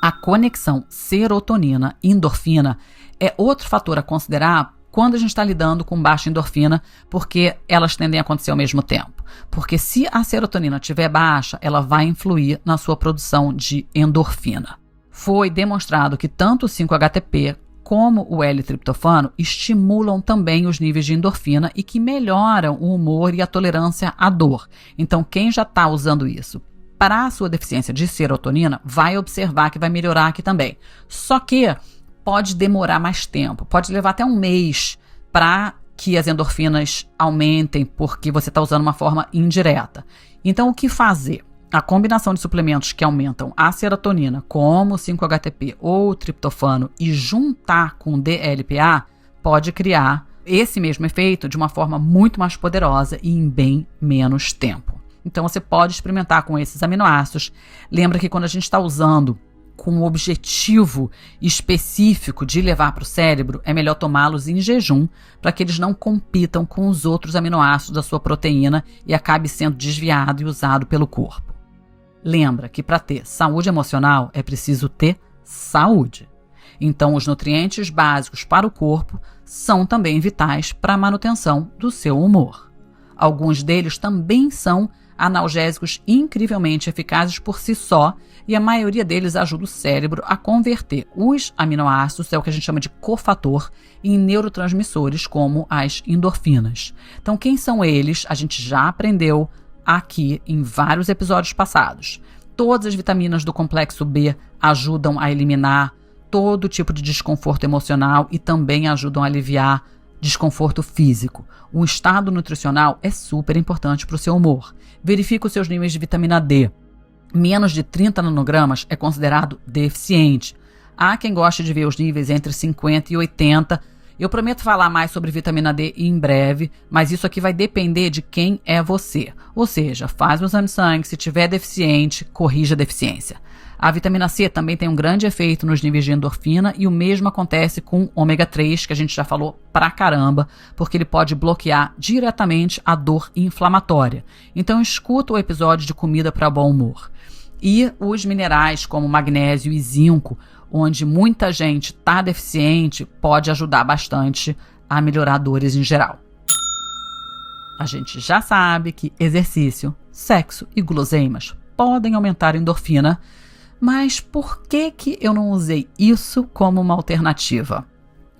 A conexão serotonina-endorfina é outro fator a considerar quando a gente está lidando com baixa endorfina, porque elas tendem a acontecer ao mesmo tempo. Porque se a serotonina estiver baixa, ela vai influir na sua produção de endorfina. Foi demonstrado que tanto o 5-HTP como o L-triptofano estimulam também os níveis de endorfina e que melhoram o humor e a tolerância à dor. Então, quem já está usando isso para a sua deficiência de serotonina, vai observar que vai melhorar aqui também. Só que pode demorar mais tempo, pode levar até um mês para que as endorfinas aumentem, porque você está usando uma forma indireta. Então, o que fazer? A combinação de suplementos que aumentam a serotonina, como o 5-HTP ou o triptofano, e juntar com o DLPA, pode criar esse mesmo efeito de uma forma muito mais poderosa e em bem menos tempo. Então, você pode experimentar com esses aminoácidos. Lembra que quando a gente está usando com o objetivo específico de levar para o cérebro, é melhor tomá-los em jejum para que eles não compitam com os outros aminoácidos da sua proteína e acabe sendo desviado e usado pelo corpo. Lembra que para ter saúde emocional é preciso ter saúde. Então, os nutrientes básicos para o corpo são também vitais para a manutenção do seu humor. Alguns deles também são analgésicos incrivelmente eficazes por si só, e a maioria deles ajuda o cérebro a converter os aminoácidos, é o que a gente chama de cofator, em neurotransmissores como as endorfinas. Então, quem são eles? A gente já aprendeu aqui em vários episódios passados. Todas as vitaminas do complexo B ajudam a eliminar todo tipo de desconforto emocional e também ajudam a aliviar desconforto físico. O estado nutricional é super importante para o seu humor. Verifique os seus níveis de vitamina D. Menos de 30 nanogramas é considerado deficiente. Há quem goste de ver os níveis entre 50 e 80. Eu prometo falar mais sobre vitamina D em breve, mas isso aqui vai depender de quem é você. Ou seja, faz um exame de sangue, se tiver deficiente, corrija a deficiência. A vitamina C também tem um grande efeito nos níveis de endorfina e o mesmo acontece com ômega 3, que a gente já falou pra caramba, porque ele pode bloquear diretamente a dor inflamatória. Então escuta o episódio de comida para bom humor. E os minerais como magnésio e zinco, onde muita gente está deficiente, pode ajudar bastante a melhorar dores em geral. A gente já sabe que exercício, sexo e guloseimas podem aumentar a endorfina, mas por que eu não usei isso como uma alternativa?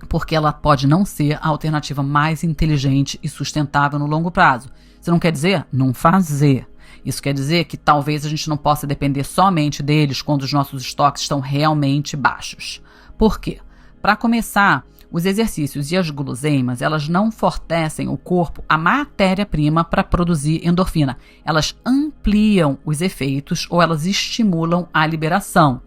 Porque ela pode não ser a alternativa mais inteligente e sustentável no longo prazo. Isso não quer dizer não fazer. Isso quer dizer que talvez a gente não possa depender somente deles quando os nossos estoques estão realmente baixos. Por quê? Para começar, os exercícios e as guloseimas, elas não fornecem o corpo a matéria-prima para produzir endorfina. Elas ampliam os efeitos ou elas estimulam a liberação.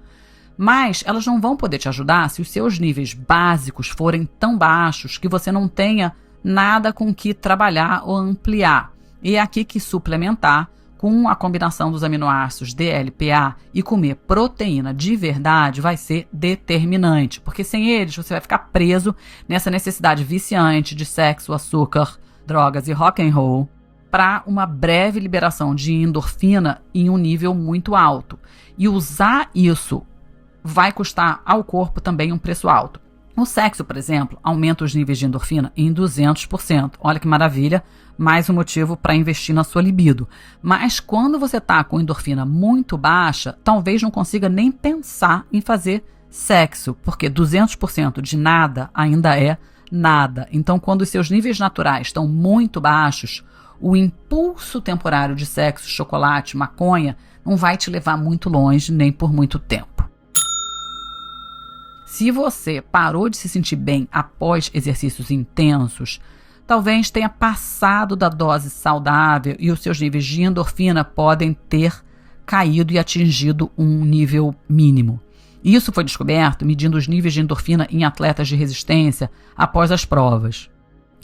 Mas elas não vão poder te ajudar se os seus níveis básicos forem tão baixos que você não tenha nada com que trabalhar ou ampliar. E é aqui que suplementar com a combinação dos aminoácidos DLPA e comer proteína de verdade vai ser determinante, porque sem eles você vai ficar preso nessa necessidade viciante de sexo, açúcar, drogas e rock and roll para uma breve liberação de endorfina em um nível muito alto. E usar isso vai custar ao corpo também um preço alto. O sexo, por exemplo, aumenta os níveis de endorfina em 200%. Olha que maravilha, mais um motivo para investir na sua libido. Mas quando você está com endorfina muito baixa, talvez não consiga nem pensar em fazer sexo, porque 200% de nada ainda é nada. Então, quando os seus níveis naturais estão muito baixos, o impulso temporário de sexo, chocolate, maconha, não vai te levar muito longe nem por muito tempo. Se você parou de se sentir bem após exercícios intensos, talvez tenha passado da dose saudável e os seus níveis de endorfina podem ter caído e atingido um nível mínimo. Isso foi descoberto medindo os níveis de endorfina em atletas de resistência após as provas.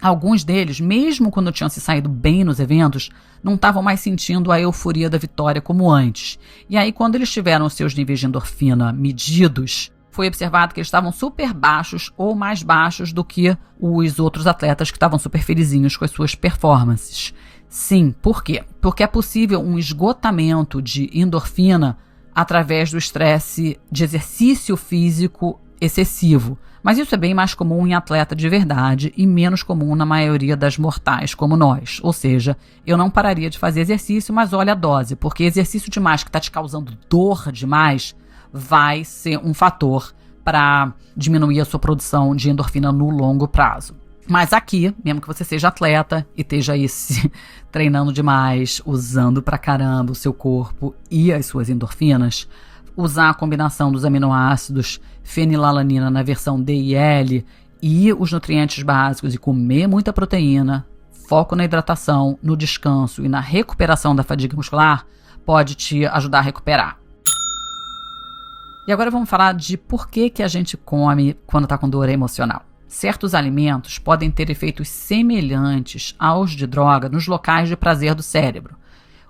Alguns deles, mesmo quando tinham se saído bem nos eventos, não estavam mais sentindo a euforia da vitória como antes. E aí, quando eles tiveram os seus níveis de endorfina medidos, foi observado que eles estavam super baixos ou mais baixos do que os outros atletas que estavam super felizinhos com as suas performances. Sim, por quê? Porque é possível um esgotamento de endorfina através do estresse de exercício físico excessivo. Mas isso é bem mais comum em atleta de verdade e menos comum na maioria das mortais como nós. Ou seja, eu não pararia de fazer exercício, mas olha a dose, porque exercício demais que está te causando dor demais vai ser um fator para diminuir a sua produção de endorfina no longo prazo. Mas aqui, mesmo que você seja atleta e esteja aí se treinando demais, usando pra caramba o seu corpo e as suas endorfinas, usar a combinação dos aminoácidos fenilalanina na versão D e L e os nutrientes básicos e comer muita proteína, foco na hidratação, no descanso e na recuperação da fadiga muscular pode te ajudar a recuperar. E agora vamos falar de por que a gente come quando está com dor emocional. Certos alimentos podem ter efeitos semelhantes aos de droga nos locais de prazer do cérebro.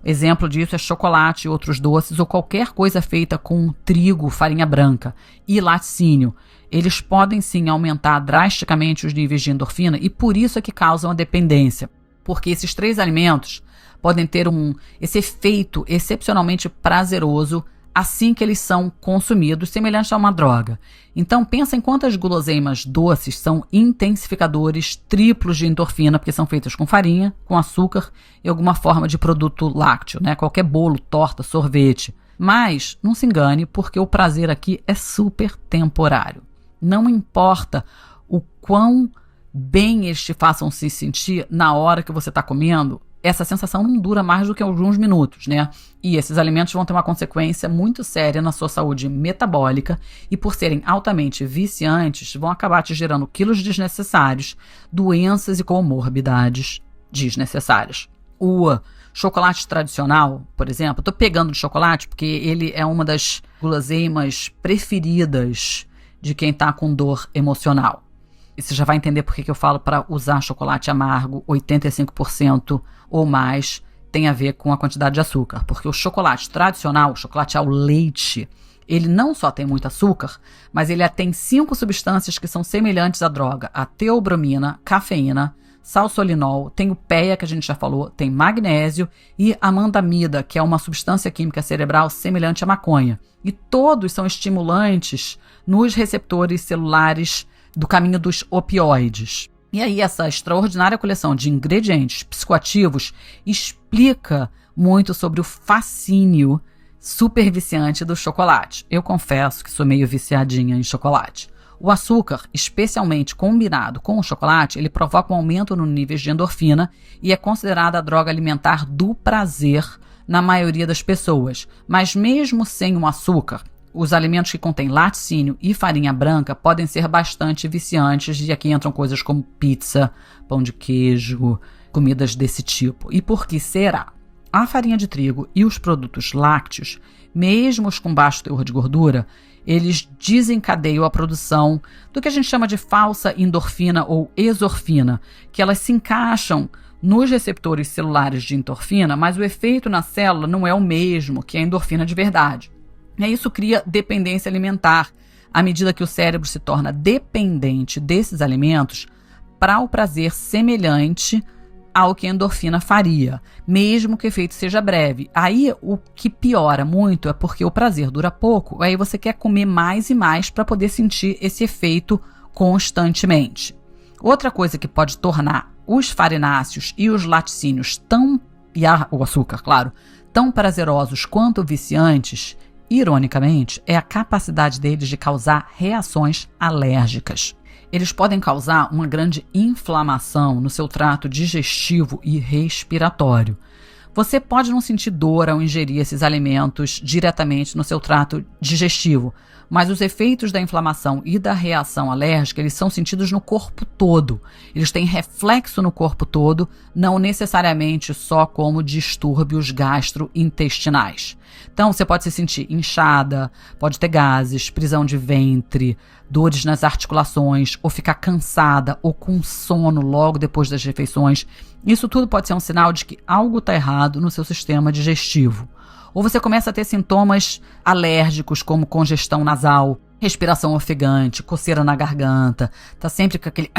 Exemplo disso é chocolate e outros doces ou qualquer coisa feita com trigo, farinha branca e laticínio. Eles podem sim aumentar drasticamente os níveis de endorfina e por isso é que causam a dependência. Porque esses três alimentos podem ter esse efeito excepcionalmente prazeroso assim que eles são consumidos, semelhante a uma droga. Então pensa em quantas guloseimas doces são intensificadores triplos de endorfina, porque são feitas com farinha, com açúcar e alguma forma de produto lácteo, né? Qualquer bolo, torta, sorvete. Mas não se engane, porque o prazer aqui é super temporário. Não importa o quão bem eles te façam se sentir na hora que você está comendo, essa sensação não dura mais do que alguns minutos, né? E esses alimentos vão ter uma consequência muito séria na sua saúde metabólica e, por serem altamente viciantes, vão acabar te gerando quilos desnecessários, doenças e comorbidades desnecessárias. O chocolate tradicional, por exemplo, estou pegando de chocolate porque ele é uma das guloseimas preferidas de quem está com dor emocional. E você já vai entender por que eu falo para usar chocolate amargo, 85% ou mais, tem a ver com a quantidade de açúcar. Porque o chocolate tradicional, o chocolate ao leite, ele não só tem muito açúcar, mas ele tem 5 substâncias que são semelhantes à droga. A teobromina, cafeína, salsolinol, tem o PEA, que a gente já falou, tem magnésio e amandamida, que é uma substância química cerebral semelhante à maconha. E todos são estimulantes nos receptores celulares do caminho dos opioides. E aí essa extraordinária coleção de ingredientes psicoativos explica muito sobre o fascínio super viciante do chocolate. Eu confesso que sou meio viciadinha em chocolate. O açúcar, especialmente combinado com o chocolate, ele provoca um aumento no nível de endorfina e é considerada a droga alimentar do prazer na maioria das pessoas. Mas mesmo sem o açúcar, os alimentos que contêm laticínio e farinha branca podem ser bastante viciantes, e aqui entram coisas como pizza, pão de queijo, comidas desse tipo. E por que será? A farinha de trigo e os produtos lácteos, mesmo os com baixo teor de gordura, eles desencadeiam a produção do que a gente chama de falsa endorfina ou exorfina, que elas se encaixam nos receptores celulares de endorfina, mas o efeito na célula não é o mesmo que a endorfina de verdade. E isso cria dependência alimentar, à medida que o cérebro se torna dependente desses alimentos para o prazer semelhante ao que a endorfina faria, mesmo que o efeito seja breve. Aí o que piora muito é porque o prazer dura pouco, aí você quer comer mais e mais para poder sentir esse efeito constantemente. Outra coisa que pode tornar os farináceos e os laticínios o açúcar, claro, tão prazerosos quanto viciantes, ironicamente, é a capacidade deles de causar reações alérgicas. Eles podem causar uma grande inflamação no seu trato digestivo e respiratório. Você pode não sentir dor ao ingerir esses alimentos diretamente no seu trato digestivo, mas os efeitos da inflamação e da reação alérgica, eles são sentidos no corpo todo. Eles têm reflexo no corpo todo, não necessariamente só como distúrbios gastrointestinais. Então, você pode se sentir inchada, pode ter gases, prisão de ventre, dores nas articulações, ou ficar cansada ou com sono logo depois das refeições. Isso tudo pode ser um sinal de que algo está errado no seu sistema digestivo. Ou você começa a ter sintomas alérgicos, como congestão nasal, respiração ofegante, coceira na garganta, tá sempre com aquele,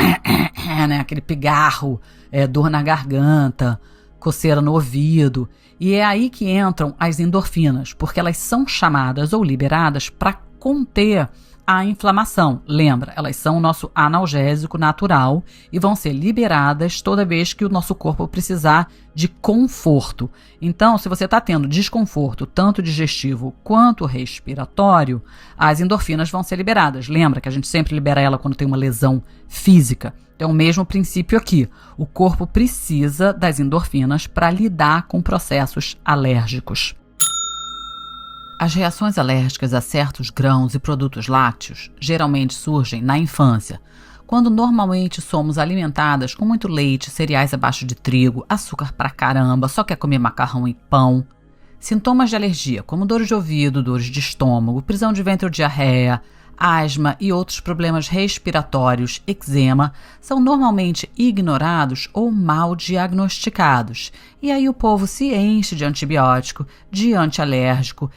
aquele pigarro, dor na garganta, coceira no ouvido. E é aí que entram as endorfinas, porque elas são chamadas ou liberadas para conter a inflamação. Lembra, elas são o nosso analgésico natural e vão ser liberadas toda vez que o nosso corpo precisar de conforto. Então, se você está tendo desconforto tanto digestivo quanto respiratório, as endorfinas vão ser liberadas. Lembra que a gente sempre libera ela quando tem uma lesão física. Então, o mesmo princípio aqui. O corpo precisa das endorfinas para lidar com processos alérgicos. As reações alérgicas a certos grãos e produtos lácteos geralmente surgem na infância, quando normalmente somos alimentadas com muito leite, cereais abaixo de trigo, açúcar pra caramba, só quer comer macarrão e pão. Sintomas de alergia, como dores de ouvido, dores de estômago, prisão de ventre ou diarreia, asma e outros problemas respiratórios, eczema, são normalmente ignorados ou mal diagnosticados. E aí o povo se enche de antibiótico, de antialérgico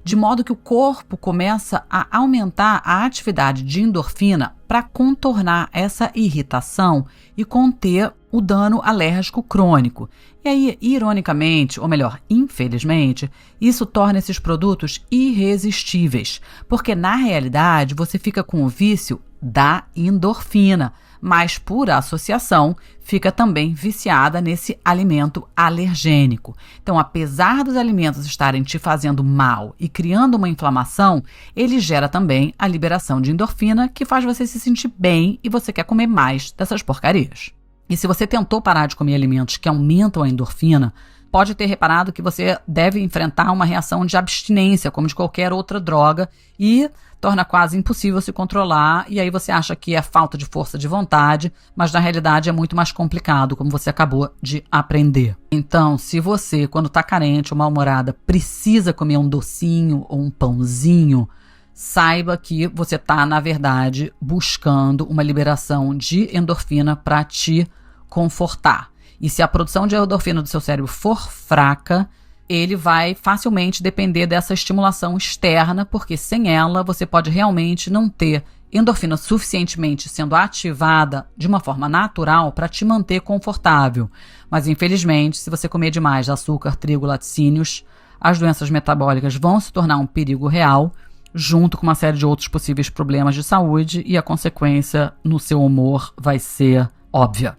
de modo que o corpo começa a aumentar a atividade de endorfina para contornar essa irritação e conter o dano alérgico crônico. E aí, ironicamente, ou melhor, infelizmente, isso torna esses produtos irresistíveis, porque na realidade você fica com o vício da endorfina, mas por associação fica também viciada nesse alimento alergênico. Então, apesar dos alimentos estarem te fazendo mal e criando uma inflamação, ele gera também a liberação de endorfina, que faz você se sentir bem e você quer comer mais dessas porcarias. E se você tentou parar de comer alimentos que aumentam a endorfina, pode ter reparado que você deve enfrentar uma reação de abstinência, como de qualquer outra droga, e torna quase impossível se controlar, e aí você acha que é falta de força de vontade, mas na realidade é muito mais complicado, como você acabou de aprender. Então, se você, quando está carente ou mal-humorada, precisa comer um docinho ou um pãozinho, saiba que você está, na verdade, buscando uma liberação de endorfina para te confortar. E se a produção de endorfina do seu cérebro for fraca, ele vai facilmente depender dessa estimulação externa, porque sem ela você pode realmente não ter endorfina suficientemente sendo ativada de uma forma natural para te manter confortável. Mas infelizmente, se você comer demais açúcar, trigo, laticínios, as doenças metabólicas vão se tornar um perigo real, junto com uma série de outros possíveis problemas de saúde, e a consequência no seu humor vai ser óbvia.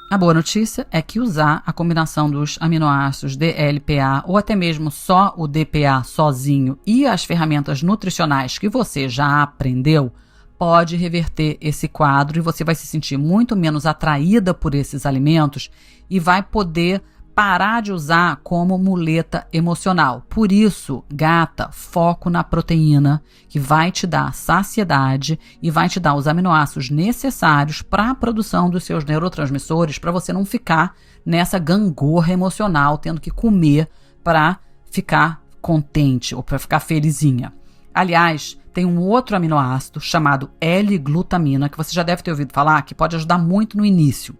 A boa notícia é que usar a combinação dos aminoácidos DLPA ou até mesmo só o DPA sozinho e as ferramentas nutricionais que você já aprendeu pode reverter esse quadro, e você vai se sentir muito menos atraída por esses alimentos e vai poder parar de usar como muleta emocional. Por isso, gata, foco na proteína, que vai te dar saciedade e vai te dar os aminoácidos necessários para a produção dos seus neurotransmissores, para você não ficar nessa gangorra emocional, tendo que comer para ficar contente ou para ficar felizinha. Aliás, tem um outro aminoácido chamado L-glutamina, que você já deve ter ouvido falar, que pode ajudar muito no início.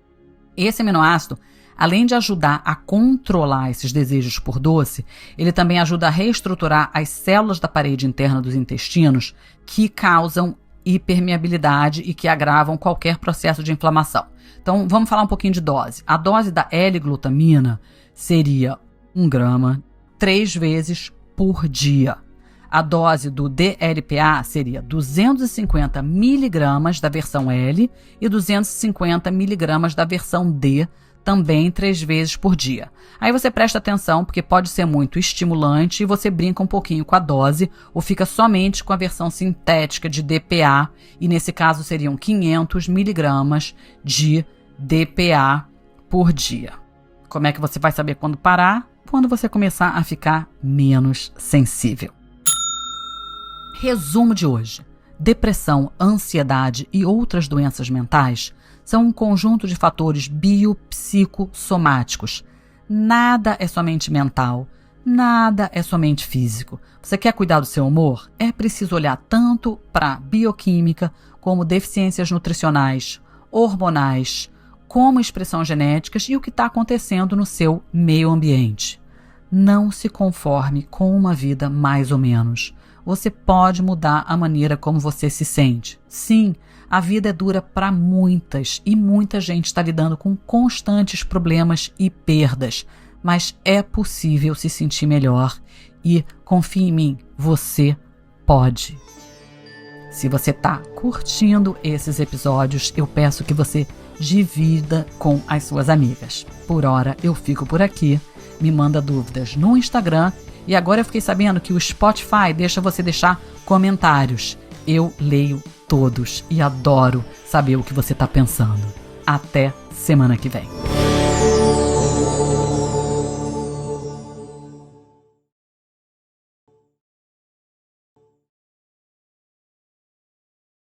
Esse aminoácido, além de ajudar a controlar esses desejos por doce, ele também ajuda a reestruturar as células da parede interna dos intestinos que causam hipermeabilidade e que agravam qualquer processo de inflamação. Então, vamos falar um pouquinho de dose. A dose da L-glutamina seria 1 grama 3 vezes por dia. A dose do DLPA seria 250 miligramas da versão L e 250 miligramas da versão D, também 3 vezes por dia. Aí você presta atenção, porque pode ser muito estimulante e você brinca um pouquinho com a dose ou fica somente com a versão sintética de DPA, e nesse caso seriam 500 miligramas de DPA por dia. Como é que você vai saber quando parar? Quando você começar a ficar menos sensível. Resumo de hoje: depressão, ansiedade e outras doenças mentais são um conjunto de fatores biopsicossomáticos. Nada é somente mental, nada é somente físico. Você quer cuidar do seu humor? É preciso olhar tanto para bioquímica, como deficiências nutricionais, hormonais, como expressões genéticas e o que está acontecendo no seu meio ambiente. Não se conforme com uma vida mais ou menos. Você pode mudar a maneira como você se sente. Sim, a vida é dura para muitas e muita gente está lidando com constantes problemas e perdas, mas é possível se sentir melhor e, confie em mim, você pode. Se você está curtindo esses episódios, eu peço que você divida com as suas amigas. Por hora, eu fico por aqui. Me manda dúvidas no Instagram. E agora eu fiquei sabendo que o Spotify deixa você deixar comentários. Eu leio todos e adoro saber o que você está pensando. Até semana que vem.